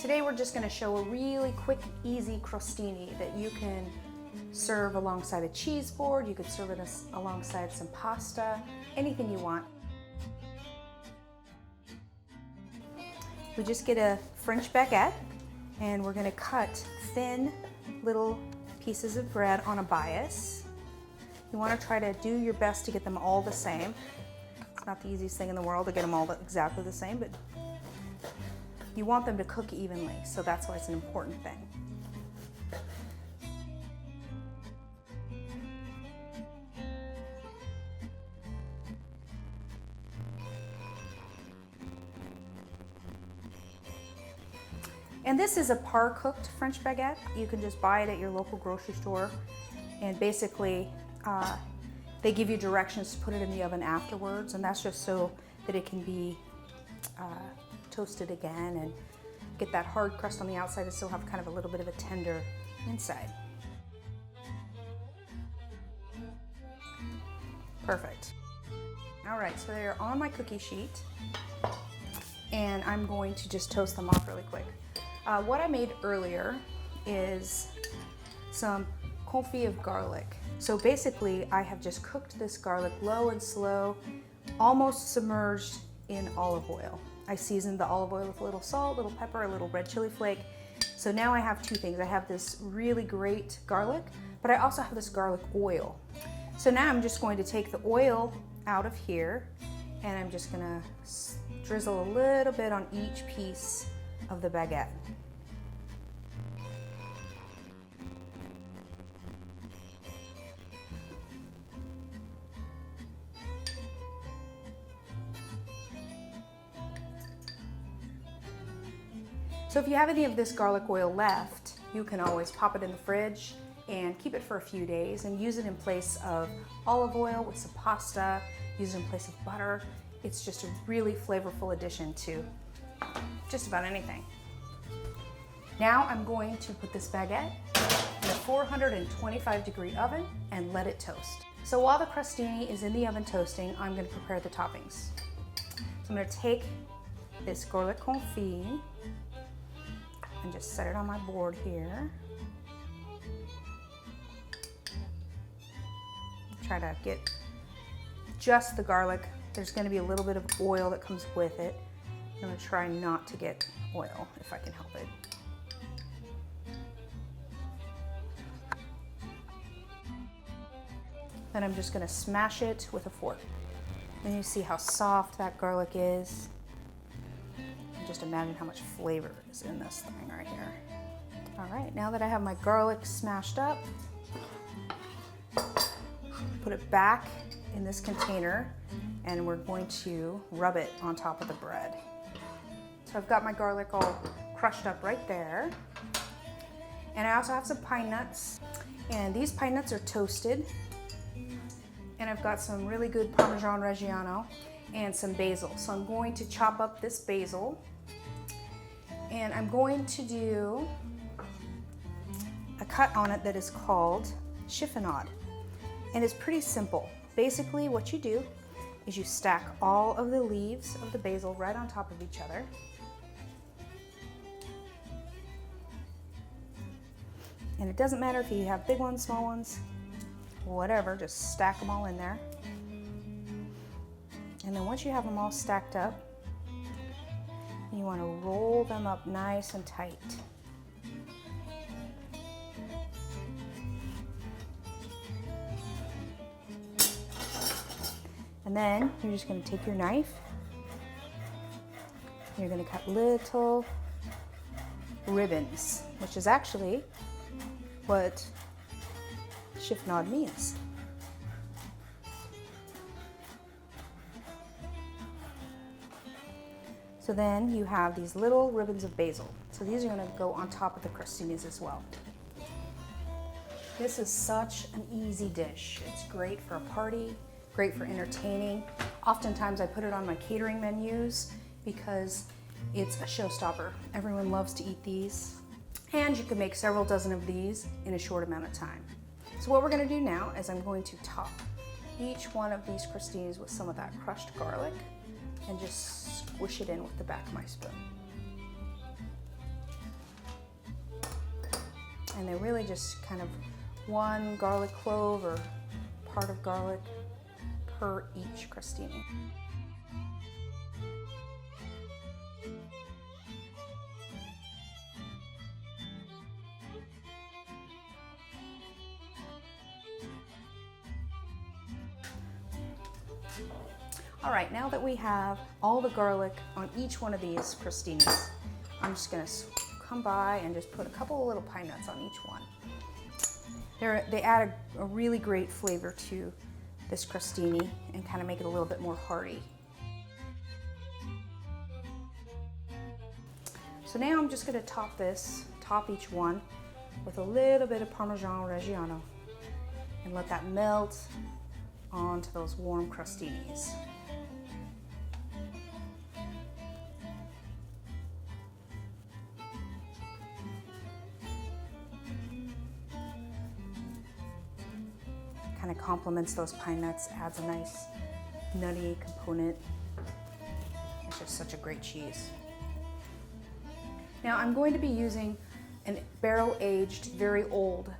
Today we're just going to show a really quick, easy crostini that you can serve alongside a cheese board. You could serve it alongside some pasta, anything you want. We just get a French baguette and we're going to cut thin little pieces of bread on a bias. You want to try to do your best to get them all the same. It's not the easiest thing in the world to get them all exactly the same, but you want them to cook evenly, so that's why it's an important thing. And this is a par-cooked French baguette. You can just buy it at your local grocery store, and basically they give you directions to put it in the oven afterwards, and that's just so that it can be toasted again and get that hard crust on the outside and still have kind of a little bit of a tender inside. Perfect. All right, so they're on my cookie sheet, and I'm going to just toast them off really quick. What I made earlier is some confit of garlic. So basically, I have just cooked this garlic low and slow, almost submerged in olive oil. I seasoned the olive oil with a little salt, a little pepper, a little red chili flake. So now I have two things. I have this really great garlic, but I also have this garlic oil. So now I'm just going to take the oil out of here, and I'm just gonna drizzle a little bit on each piece of the baguette. So if you have any of this garlic oil left, you can always pop it in the fridge and keep it for a few days and use it in place of olive oil with some pasta, use it in place of butter. It's just a really flavorful addition to just about anything. Now I'm going to put this baguette in a 425-degree oven and let it toast. So while the crostini is in the oven toasting, I'm going to prepare the toppings. So I'm going to take this garlic confit and just set it on my board here. Try to get just the garlic. There's going to be a little bit of oil that comes with it. I'm going to try not to get oil if I can help it. Then I'm just going to smash it with a fork. Then you see how soft that garlic is. Just imagine how much flavor is in this thing right here. All right, now that I have my garlic smashed up, put it back in this container, and we're going to rub it on top of the bread. So I've got my garlic all crushed up right there. And I also have some pine nuts, and these pine nuts are toasted. And I've got some really good Parmesan Reggiano and some basil. So I'm going to chop up this basil, and I'm going to do a cut on it that is called chiffonade. And it's pretty simple. Basically what you do is you stack all of the leaves of the basil right on top of each other. And it doesn't matter if you have big ones, small ones, whatever, just stack them all in there. And then once you have them all stacked up, you want to roll them up nice and tight. And then you're just going to take your knife, and you're going to cut little ribbons, which is actually what chiffonade means. So then you have these little ribbons of basil. So these are going to go on top of the crostinis as well. This is such an easy dish. It's great for a party, great for entertaining. Oftentimes I put it on my catering menus because it's a showstopper. Everyone loves to eat these. And you can make several dozen of these in a short amount of time. So what we're going to do now is I'm going to top each one of these crostinis with some of that crushed garlic and just squish it in with the back of my spoon. And they're really just kind of one garlic clove or part of garlic per each crostini. All right, now that we have all the garlic on each one of these crostinis, I'm just gonna come by and just put a couple of little pine nuts on each one. They add a really great flavor to this crostini and kind of make it a little bit more hearty. So now I'm just gonna top each one with a little bit of Parmesan Reggiano and let that melt onto those warm crostinis. Kind of complements those pine nuts, adds a nice nutty component. It's just such a great cheese. Now I'm going to be using a barrel-aged, very old,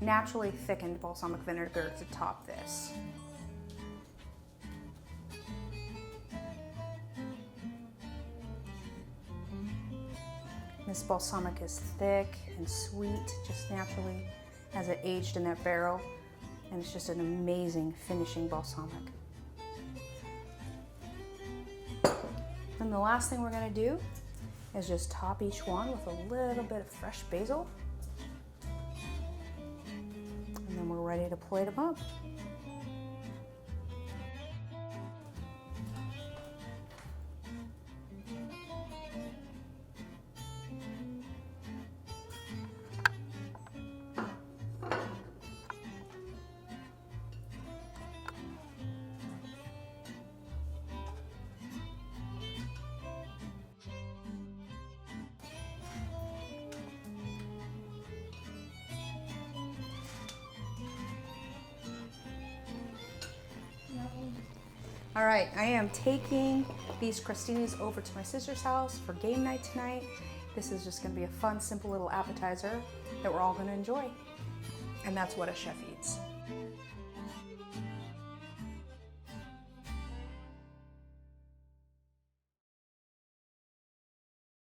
naturally thickened balsamic vinegar to top this. This balsamic is thick and sweet, just naturally, as it aged in that barrel. And it's just an amazing finishing balsamic. And the last thing we're gonna do is just top each one with a little bit of fresh basil. And then we're ready to plate them up. All right, I am taking these crostinis over to my sister's house for game night tonight. This is just gonna be a fun, simple little appetizer that we're all gonna enjoy. And that's what a chef eats.